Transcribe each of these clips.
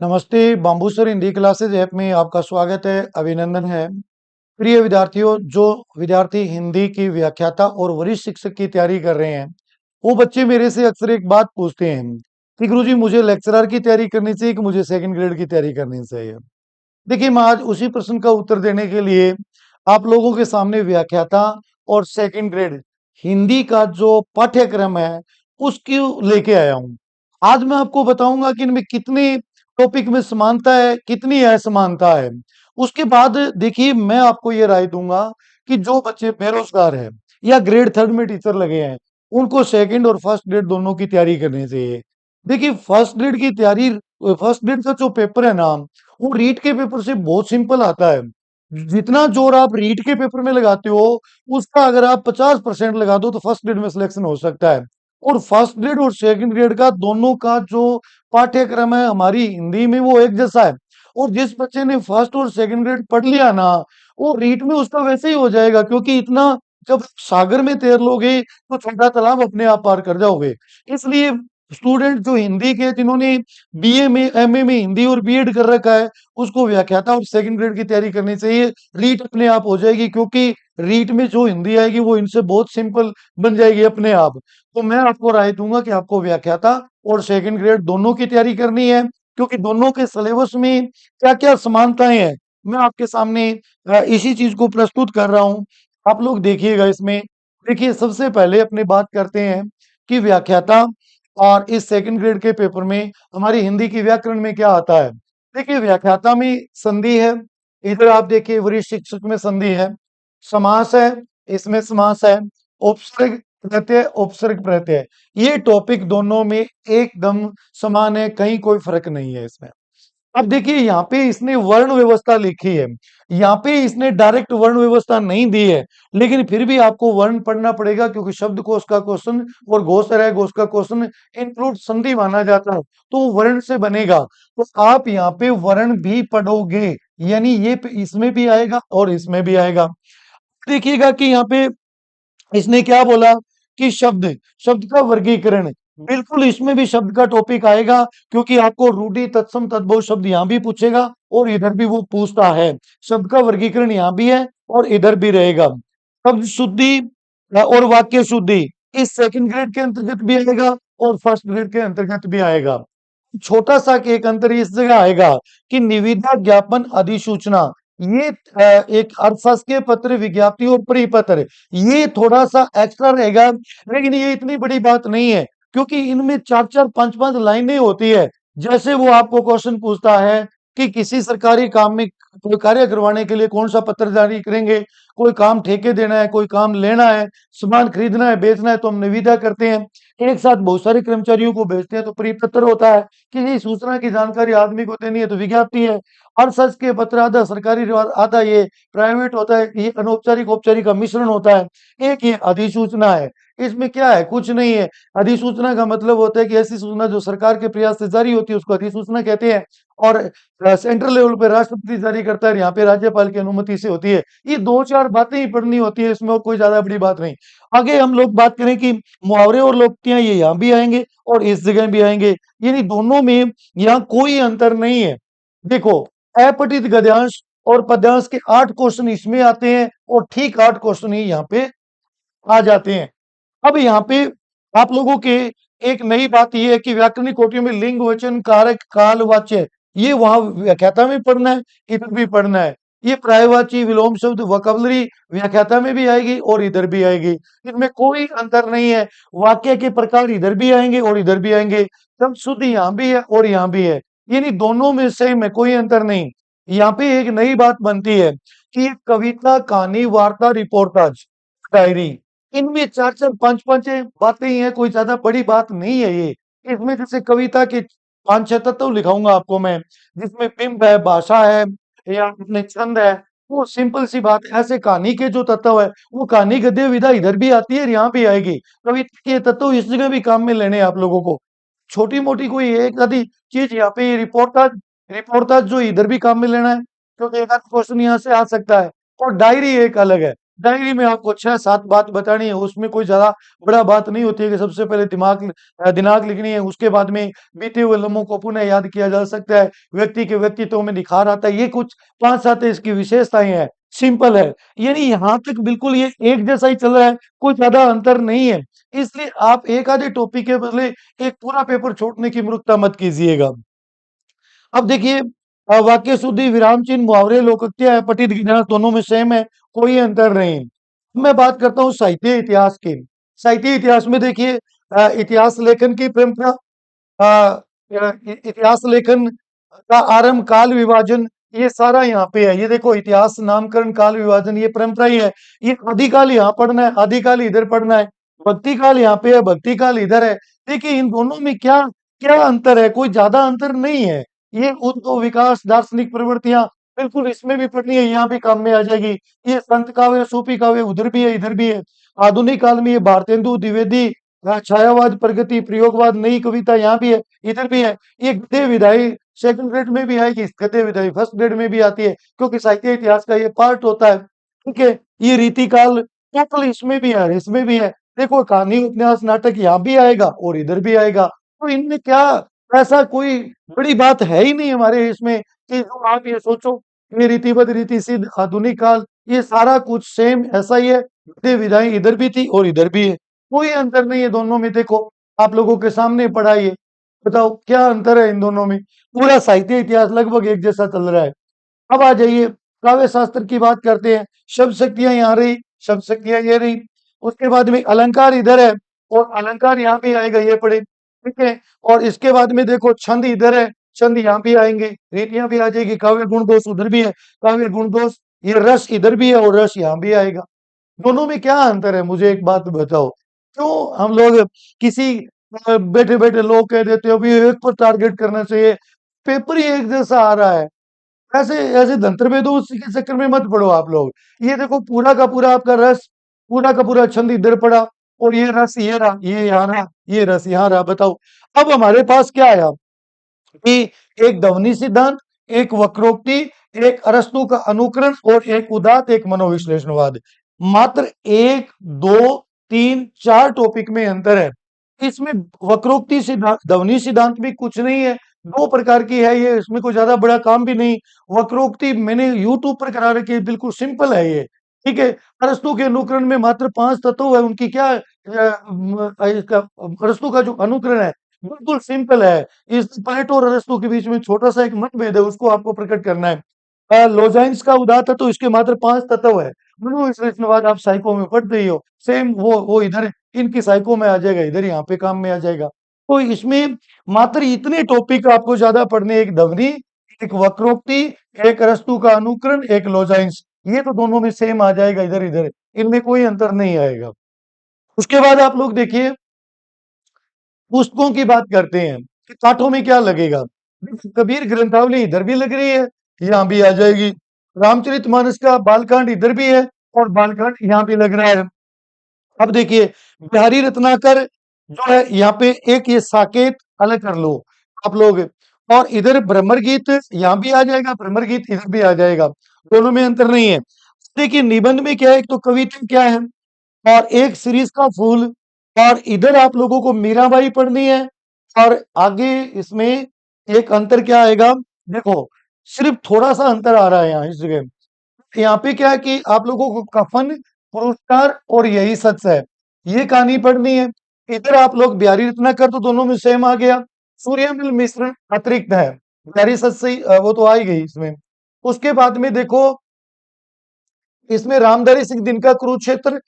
नमस्ते, bamboo sir Hindi classes app में आपका स्वागत है, अभिनंदन है। प्रिय विद्यार्थियों, जो विद्यार्थी हिंदी की व्याख्याता और वरिष्ठ शिक्षक की तैयारी कर रहे हैं, वो बच्चे मेरे से अक्सर एक बात पूछते हैं कि गुरुजी मुझे लेक्चरर की तैयारी करनी चाहिए कि मुझे सेकंड ग्रेड की तैयारी करनी चाहिए। देखिए, मैं आज उसी प्रश्न का उत्तर देने के लिए आप लोगों के सामने व्याख्याता और सेकंड ग्रेड हिंदी का जो पाठ्यक्रम है, उसकी लेके आया हूँ। आज मैं आपको बताऊंगा कि इनमें कितनी टॉपिक में समानता है, कितनी असमानता है। उसके बाद देखिए, मैं आपको ये राय दूंगा कि जो बच्चे बेरोजगार हैं या ग्रेड थर्ड में टीचर लगे हैं, उनको सेकंड और फर्स्ट ग्रेड दोनों की तैयारी करनी चाहिए। देखिए, फर्स्ट ग्रेड की तैयारी, फर्स्ट ग्रेड का जो पेपर है ना, वो रीट के पेपर से बहुत सिंपल आता है। जितना जोर आप रीट के पेपर में लगाते हो, उसका अगर आप 50% लगा दो तो फर्स्ट ग्रेड में सिलेक्शन हो सकता है। और फर्स्ट ग्रेड और सेकंड ग्रेड का दोनों का जो पाठ्यक्रम है हमारी हिंदी में, वो एक जैसा है। और जिस बच्चे ने फर्स्ट और सेकंड ग्रेड पढ़ लिया ना, वो रीट में उसका वैसे ही हो जाएगा, क्योंकि इतना जब सागर में तैर लोगे तो छोटा तालाब अपने आप पार कर जाओगे। इसलिए स्टूडेंट जो हिंदी के, जिन्होंने बीए में, एमए में हिंदी और बीएड कर रखा है, उसको व्याख्याता और सेकंड ग्रेड की तैयारी करनी चाहिए। रीट अपने आप हो जाएगी, क्योंकि रीट में जो हिंदी आएगी वो इनसे बहुत सिंपल बन जाएगी अपने आप। तो मैं आपको राय दूंगा कि आपको व्याख्याता और सेकंड ग्रेड दोनों की तैयारी करनी है, क्योंकि दोनों के सिलेबस में क्या क्या समानताएं हैं, मैं आपके सामने इसी चीज को प्रस्तुत कर रहा हूं। आप लोग देखिएगा इसमें। देखिए, सबसे पहले अपने बात करते हैं कि व्याख्याता और इस सेकंड ग्रेड के पेपर में हमारी हिंदी की व्याकरण में क्या आता है। देखिए, व्याख्याता में संधि है, इधर आप देखिए वरिष्ठ शिक्षक में संधि है। समास है, इसमें समास है। उपसर्ग प्रत्यय, उपसर्ग प्रत्यय, ये टॉपिक दोनों में एकदम समान है, कहीं कोई फर्क नहीं है इसमें। अब देखिए, यहाँ पे इसने वर्ण व्यवस्था लिखी है, यहाँ पे इसने डायरेक्ट वर्ण व्यवस्था नहीं दी है, लेकिन फिर भी आपको वर्ण पढ़ना पड़ेगा, क्योंकि शब्दकोश का क्वेश्चन और घोषरह घोष का क्वेश्चन इंक्लूड संधि माना जाता है, तो वर्ण से बनेगा। तो आप यहाँ पे वर्ण भी पढ़ोगे, यानी ये इसमें भी आएगा और इसमें भी आएगा। देखिएगा कि यहाँ पे इसने क्या बोला कि शब्द, शब्द का वर्गीकरण, बिल्कुल इसमें भी शब्द का टॉपिक आएगा, क्योंकि आपको रूढ़ि, तत्सम, तद्भव शब्द यहां भी पूछेगा और इधर भी वो पूछता है। शब्द का वर्गीकरण यहां भी है और इधर भी रहेगा। शब्द शुद्धि और वाक्य शुद्धि इस सेकंड ग्रेड के अंतर्गत भी आएगा और फर्स्ट ग्रेड के अंतर्गत भी आएगा। छोटा सा एक अंतर इस जगह आएगा कि निविदा, ज्ञापन, अधिसूचना, ये एक अर्थशास्त्रीय पत्र, विज्ञप्ति और परिपत्र, ये थोड़ा सा एक्स्ट्रा रहेगा, लेकिन ये इतनी बड़ी बात नहीं है, क्योंकि इनमें चार चार पांच पांच लाइनें होती है। जैसे वो आपको क्वेश्चन पूछता है कि किसी सरकारी काम में कोई कार्य करवाने के लिए कौन सा पत्र जारी करेंगे, कोई काम ठेके देना है, कोई काम लेना है, सामान खरीदना है, बेचना है, तो हम निविदा करते हैं। एक साथ बहुत सारे कर्मचारियों को भेजते हैं तो परिपत्र होता है। किसी सूचना की जानकारी आदमी को देनी है तो विज्ञप्ति है। अर्थशास्त्र के पत्र आधा सरकारी, आधा ये प्राइवेट होता है, ये अनौपचारिक औपचारिक का मिश्रण होता है। एक ये अधिसूचना है, इसमें क्या है, कुछ नहीं है। अधिसूचना का मतलब होता है कि ऐसी सूचना जो सरकार के प्रयास से जारी होती है उसको अधिसूचना कहते हैं। और सेंट्रल लेवल पे राष्ट्रपति जारी करता है, यहाँ पे राज्यपाल की अनुमति से होती है। ये दो चार बातें ही पढ़नी होती है, इसमें और कोई ज्यादा बड़ी बात नहीं। आगे हम लोग बात करें कि मुहावरे और लोकोक्तियां, ये यहाँ भी आएंगे और इस जगह भी आएंगे, यानी दोनों में यहाँ कोई अंतर नहीं है। देखो, अपठित गद्यांश और पद्यांश के 8 क्वेश्चन इसमें आते हैं और ठीक 8 क्वेश्चन ही यहाँ पे आ जाते हैं। अब यहाँ पे आप लोगों के एक नई बात यह है कि व्याकरणिक कोटियों में लिंग, वचन, कारक, काल, वाच्य, ये वहां व्याख्याता में पढ़ना है, इधर भी पढ़ना है। ये प्रायवाची, विलोम शब्द, वोकैबुलरी व्याख्याता में भी आएगी और इधर भी आएगी, इनमें कोई अंतर नहीं है। वाक्य के प्रकार इधर भी आएंगे और इधर भी आएंगे। शब्द शुद्ध यहाँ भी है और यहाँ भी है, यानी दोनों में सेम है, कोई अंतर नहीं। यहाँ पे एक नई बात बनती है कि कविता, कहानी, वार्ता, रिपोर्टाज, डायरी, इनमें चार चार पांच पांच बातें ही हैं, कोई ज्यादा बड़ी बात नहीं है ये। इसमें जैसे कविता के पांच छह तत्व लिखाऊंगा आपको मैं, जिसमें बिंब है, भाषा है, या अपने छंद है, वो सिंपल सी बात है। ऐसे कहानी के जो तत्व है, वो कहानी, गद्य, विधा इधर भी आती है और यहाँ भी आएगी। कविता के तत्व इस जगह भी काम में लेने हैं आप लोगों को। छोटी मोटी कोई एक आधी चीज यहाँ पे रिपोर्टाज, रिपोर्टाज जो इधर भी काम में लेना है, क्योंकि एक आध क्वेश्चन यहाँ से आ सकता है। और डायरी एक अलग है, डायरी में आपको 6-7 बात बतानी है, उसमें कोई ज़्यादा बड़ा बात नहीं होती है कि सबसे पहले दिनांक लिखनी है, उसके बाद में बीते हुए लम्हों को पुनः याद किया जा सकता है, व्यक्ति के व्यक्तित्व में निखार आता है, ये कुछ 5-7 इसकी विशेषताएँ हैं, सिंपल है। यानी यहाँ तक बिल्कुल ये एक जैसा ही चल रहा है, कोई ज़्यादा अंतर नहीं है। इसलिए आप एक आधे टॉपिक के बदले एक पूरा पेपर छोड़ने की मूर्खता मत कीजिएगा। अब देखिए वाक्य शुद्धि, विराम चिन्ह, मुहावरे, लोकोक्तियाँ है, पठित गिनान दोनों में सेम है, कोई अंतर नहीं। मैं बात करता हूँ साहित्य इतिहास की। साहित्य इतिहास में देखिए इतिहास लेखन की परंपरा, इतिहास लेखन का आरंभ, काल विभाजन, ये सारा यहाँ पे है। ये देखो इतिहास नामकरण, काल विभाजन, ये परंपरा ही है। ये आदिकाल यहाँ पढ़ना है, आदिकाल इधर पढ़ना है, भक्ति काल यहाँ पे है, भक्ति काल इधर है। देखिए इन दोनों में क्या क्या अंतर है? कोई ज्यादा अंतर नहीं है। ये उद्भव विकास, दार्शनिक प्रवृत्तियां बिल्कुल इसमें भी पढ़नी है, यहाँ भी काम में आ जाएगी। ये संत काव्य, सूफी काव्य उधर भी है, इधर भी है। आधुनिक काल में ये भारतेंदु द्विवेदी, छायावाद, प्रगति, प्रयोगवाद, नई कविता यहाँ भी है, इधर भी है। ये गद्य विधाई सेकंड ग्रेड में भी आएगी, गद्य विधाई फर्स्ट ग्रेड में भी आती है, क्योंकि साहित्य इतिहास का ये पार्ट होता है। ठीक है, ये रीतिकाल टोटल इसमें भी है, इसमें भी है। देखो कहानी, उपन्यास, नाटक यहाँ भी आएगा और इधर भी आएगा। तो इनमें क्या ऐसा कोई बड़ी बात है ही नहीं हमारे इसमें कि जो आप ये सोचो ये रीतिबद्ध, रीति सिद्ध, आधुनिक काल, ये सारा कुछ सेम ऐसा ही है। गद्य विधाई इधर भी थी और इधर भी है, कोई अंतर नहीं है दोनों में। देखो आप लोगों के सामने पढ़ा है ये, बताओ क्या अंतर है इन दोनों में? पूरा साहित्य इतिहास लगभग एक जैसा चल रहा है। अब आ जाइए काव्य शास्त्र की बात करते हैं। शब्द शक्तियां यहाँ रही, शब्द शक्तियां ये रही। उसके बाद में अलंकार इधर है और अलंकार यहाँ भी आएगा, ये पढ़े, ठीक है। और इसके बाद में देखो छंद इधर है, छंद यहाँ भी आएंगे, रीतियां भी आ जाएगी, काव्य गुण दोष उधर भी है, काव्य गुण दोष, ये रस इधर भी है और रस यहाँ भी आएगा। दोनों में क्या अंतर है? मुझे एक बात बताओ, क्यों हम लोग किसी बैठे बैठे लोग कह देते हो भी एक पर टारगेट करना चाहिए, पेपर ही एक जैसा आ रहा है। ऐसे ऐसे धंतर भेदों के चक्कर में मत पड़ो आप लोग। ये देखो पूरा का पूरा आपका रस, पूरा का पूरा छंद इधर पड़ा और ये रस ये रहा, ये यहाँ रहा, ये रस यहाँ रहा। बताओ अब हमारे पास क्या आया कि एक ध्वनि सिद्धांत, एक वक्रोक्ति, एक अरस्तु का अनुकरण और एक उदात्त, एक मनोविश्लेषणवाद। मात्र एक, दो, तीन, चार टॉपिक में अंतर है। इसमें वक्रोक्ति सिद्धांत, ध्वनि सिद्धांत भी कुछ नहीं है, दो प्रकार की है ये, इसमें कोई ज्यादा बड़ा काम भी नहीं। वक्रोक्ति मैंने यूट्यूब पर करा रखी है, बिल्कुल सिंपल है ये, ठीक है। अरस्तु के अनुकरण में मात्र 5 तत्व है, उनकी क्या इसका अरस्तु का जो अनुकरण है बिल्कुल सिंपल है। इस प्लेटो और अरस्तु के बीच में छोटा सा एक मतभेद है, उसको आपको प्रकट करना है। लोजाइन्स का उदाहरण तो इसके मात्र 5 तत्व है। मनोविश्लेषणवाद आप साइको में पढ़ते ही हो, सेम वो इधर है, इनकी साइको में आ जाएगा, इधर यहाँ पे काम में आ जाएगा। तो इसमें मात्र इतने टॉपिक आपको ज्यादा पढ़ने, एक ध्वनि, एक वक्रोक्ति, एक अरस्तु का अनुकरण, एक लोजाइन्स, ये तो दोनों में सेम आ जाएगा, इधर इधर इनमें कोई अंतर नहीं आएगा। उसके बाद आप लोग देखिए पुस्तकों की बात करते हैं कि पाठों में क्या लगेगा। कबीर ग्रंथावली इधर भी लग रही है, यहाँ भी आ जाएगी। रामचरितमानस का बालकांड इधर भी है और बालकांड यहाँ भी लग रहा है। अब देखिए बिहारी रत्नाकर जो है यहाँ पे, एक ये साकेत अलग कर लो आप लोग, और इधर भ्रमर गीत यहाँ भी आ जाएगा, भ्रमर गीत इधर भी आ जाएगा, दोनों में अंतर नहीं है। देखिए निबंध में क्या है, एक तो कविता क्या है और एक सीरीज का फूल, और इधर आप लोगों को मीराबाई पढ़नी है। और आगे इसमें एक अंतर क्या आएगा, देखो सिर्फ थोड़ा सा अंतर आ रहा है यहाँ इस जगह। यहाँ पे क्या है कि आप लोगों को कफन, पुरस्कार और यही सच है, ये कहानी पढ़नी है। इधर आप लोग बिहारी रत्नाकर तो दोनों में सेम आ गया, सूर्यमल मिश्र अतिरिक्त है, बिहारी सच से वो तो आ ही गई इसमें। उसके बाद में देखो इसमें रामधारी सिंह दिनकर कुरुक्षेत्र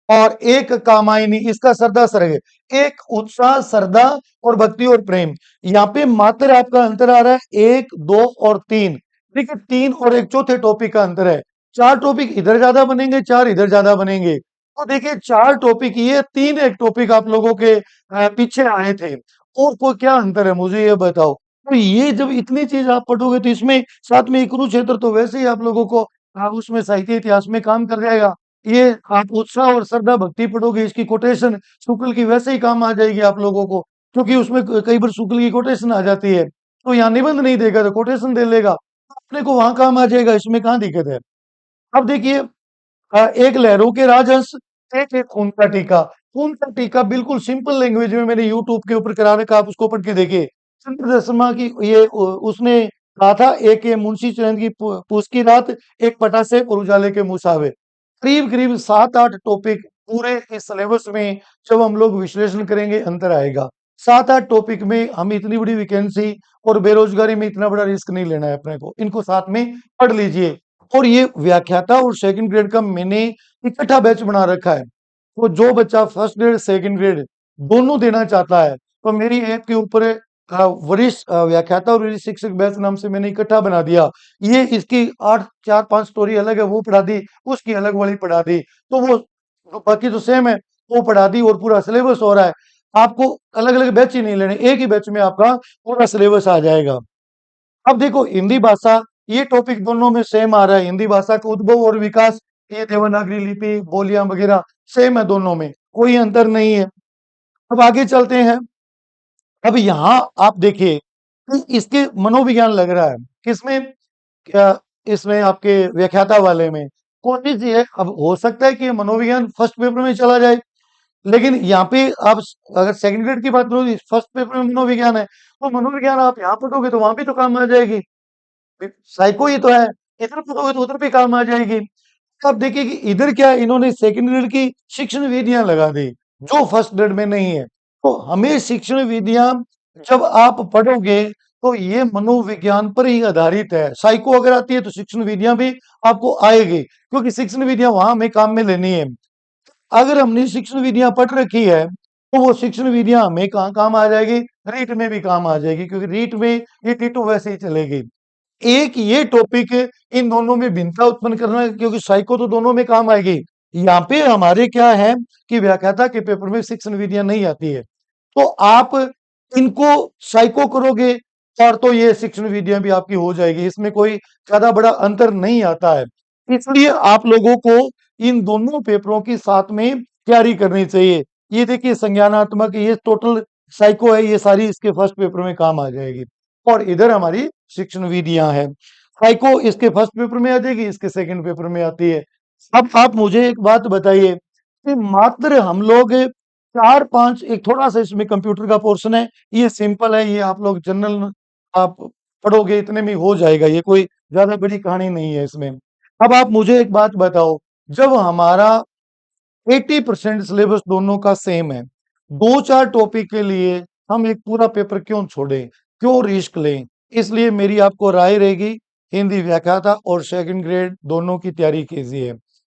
और एक कामायनी, इसका श्रद्धा सरग, एक उत्साह, श्रद्धा और भक्ति और प्रेम। यहाँ पे मात्र आपका अंतर आ रहा है एक, दो और तीन। ठीक है, तीन और एक चौथे टॉपिक का अंतर है। चार टॉपिक इधर ज्यादा बनेंगे, चार इधर ज्यादा बनेंगे। तो देखिए चार टॉपिक ये, तीन एक टॉपिक आप लोगों के पीछे आए थे, और कोई क्या अंतर है मुझे ये बताओ। तो ये जब इतनी चीज आप पढ़ोगे तो इसमें साथ में कुरुक्षेत्र तो वैसे ही आप लोगों को उसमें साहित्य इतिहास में काम कर जाएगा। ये आप उत्साह और श्रद्धा भक्ति पढ़ोगे, इसकी कोटेशन शुक्ल की वैसे ही काम आ जाएगी आप लोगों को, क्योंकि उसमें कई बार शुक्ल की कोटेशन आ जाती है। तो यहाँ निबंध नहीं देगा तो कोटेशन दे लेगा, अपने को वहां काम आ जाएगा, इसमें कहाँ दिक्कत है। अब देखिए एक लहरों के राजहंस, एक खून का टीका। खून का टीका बिल्कुल सिंपल लैंग्वेज में मैंने यूट्यूब के ऊपर करा रखा, आप उसको पढ़ के देखिए। चंद्र दशमा की ये उसने कहा था, एक ये मुंशी चंद की पूस की रात, एक पटासे और उजाले के मुसावे। करीब करीब 7-8 टॉपिक पूरे इस सिलेबस में जब हम लोग विश्लेषण करेंगे अंतर आएगा। 7-8 टॉपिक में हम इतनी बड़ी वैकेंसी और बेरोजगारी में इतना बड़ा रिस्क नहीं लेना है अपने को, इनको साथ में पढ़ लीजिए। और ये व्याख्याता और सेकंड ग्रेड का मैंने इकट्ठा बैच बना रखा है। तो जो बच्चा फर्स्ट ग्रेड सेकंड ग्रेड दोनों देना चाहता है, तो मेरी ऐप के ऊपर वरिष्ठ व्याख्याता और वरिष्ठ शिक्षक बैच नाम से मैंने इकट्ठा बना दिया। ये इसकी 8 4 5 स्टोरी अलग है, वो पढ़ा दी, उसकी अलग वाली पढ़ा दी, तो वो बाकी तो सेम है, वो पढ़ा दी और पूरा सिलेबस हो रहा है। आपको अलग अलग बैच ही नहीं लेने, एक ही बैच में आपका पूरा सिलेबस आ जाएगा। अब देखो हिंदी भाषा, ये टॉपिक दोनों में सेम आ रहा है। हिंदी भाषा का उद्भव और विकास, ये देवनागरी लिपि बोलियां वगैरह सेम है, दोनों में कोई अंतर नहीं है। अब आगे चलते हैं। अब यहाँ आप देखिए कि इसके मनोविज्ञान लग रहा है किसमें, क्या इसमें आपके व्याख्याता वाले में कोशिश ये है। अब हो सकता है कि ये मनोविज्ञान फर्स्ट पेपर में चला जाए, लेकिन यहाँ पे आप अगर सेकंड ग्रेड की बात करोगे, फर्स्ट पेपर में मनोविज्ञान है, तो मनोविज्ञान आप यहाँ पढ़ोगे तो वहां भी तो काम आ जाएगी। साइको ही तो है, इधर पढ़ोगे तो उधर भी काम आ जाएगी। तो आप देखिए कि इधर क्या है, इन्होंने सेकंड ग्रेड की शिक्षण विधियां लगा दी जो फर्स्ट ग्रेड में नहीं है। तो हमें शिक्षण विधियां जब आप पढ़ोगे तो ये मनोविज्ञान पर ही आधारित है। साइको अगर आती है तो शिक्षण विधियां भी आपको आएगी, क्योंकि शिक्षण विधियां वहां हमें काम में लेनी है। अगर हमने शिक्षण विधियां पढ़ रखी है तो वो शिक्षण विधियां हमें कहाँ काम आ जाएगी, रीट में भी काम आ जाएगी, क्योंकि रीट में ये टीटू वैसे ही चलेगी। एक ये टॉपिक इन दोनों में भिन्नता उत्पन्न करना, क्योंकि साइको तो दोनों में काम आएगी। यहाँ पे हमारे क्या है कि व्याख्याता के पेपर में शिक्षण विधियां नहीं आती है, तो आप इनको साइको करोगे और तो ये शिक्षण विधियां भी आपकी हो जाएगी, इसमें कोई ज्यादा बड़ा अंतर नहीं आता है। इसलिए आप लोगों को इन दोनों पेपरों की साथ में तैयारी करनी चाहिए। ये देखिए संज्ञानात्मक, ये टोटल साइको है, ये सारी इसके फर्स्ट पेपर में काम आ जाएगी। और इधर हमारी शिक्षण विधियां हैं। साइको इसके फर्स्ट पेपर में आ जाएगी, इसके सेकंड पेपर में आती है। अब आप मुझे एक बात बताइए कि मात्र हम लोग 4 5, एक थोड़ा सा इसमें कंप्यूटर का पोर्शन है, ये सिंपल है, ये आप लोग जनरल आप पढ़ोगे इतने में हो जाएगा, ये कोई ज्यादा बड़ी कहानी नहीं है इसमें। अब आप मुझे एक बात बताओ, जब हमारा 80% सिलेबस दोनों का सेम है, 2 4 टॉपिक के लिए हम एक पूरा पेपर क्यों छोड़ें, क्यों रिस्क लें? इसलिए मेरी आपको राय रहेगी, हिंदी व्याख्याता और सेकंड ग्रेड दोनों की तैयारी कीजिए।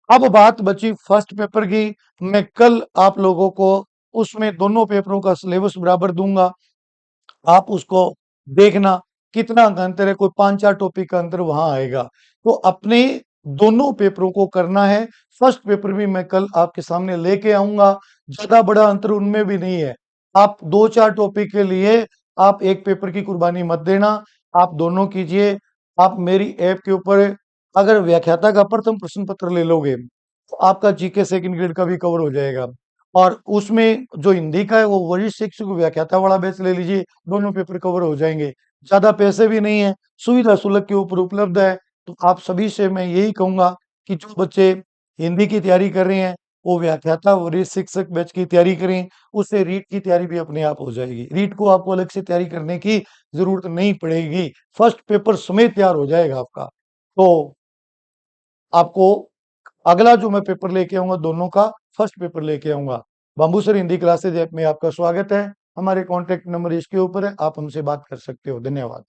अब बात बची फर्स्ट पेपर की, मैं कल आप लोगों को उसमें दोनों पेपरों का सिलेबस बराबर दूंगा, आप उसको देखना कितना अंतर है, कोई 5 4 टॉपिक का अंतर वहां आएगा। तो अपने दोनों पेपरों को करना है। फर्स्ट पेपर भी मैं कल आपके सामने लेके आऊंगा, ज्यादा बड़ा अंतर उनमें भी नहीं है। आप 2 4 टॉपिक के लिए आप एक पेपर की कुर्बानी मत देना, आप दोनों कीजिए। आप मेरी ऐप के ऊपर अगर व्याख्याता का प्रथम प्रश्न पत्र ले लोगे तो आपका जीके सेकंड ग्रेड का भी कवर हो जाएगा। और उसमें जो हिंदी का है वो वरिष्ठ शिक्षक व्याख्याता वाला बैच ले लीजिए, दोनों पेपर कवर हो जाएंगे। ज्यादा पैसे भी नहीं है, सुविधा शुल्क के ऊपर उपलब्ध है। तो आप सभी से मैं यही कहूंगा कि जो बच्चे हिंदी की तैयारी कर रहे हैं वो व्याख्याता वरिष्ठ शिक्षक बैच की तैयारी करें, उससे रीट की तैयारी भी अपने आप हो जाएगी। रीट को आपको अलग से तैयारी करने की जरूरत नहीं पड़ेगी, फर्स्ट पेपर समेत तैयार हो जाएगा आपका। तो आपको अगला जो मैं पेपर लेके आऊंगा दोनों का फर्स्ट पेपर लेके आऊंगा। Bamboo sir Hindi classes app में आपका स्वागत है। हमारे कॉन्टेक्ट नंबर इसके ऊपर है, आप हमसे बात कर सकते हो। धन्यवाद।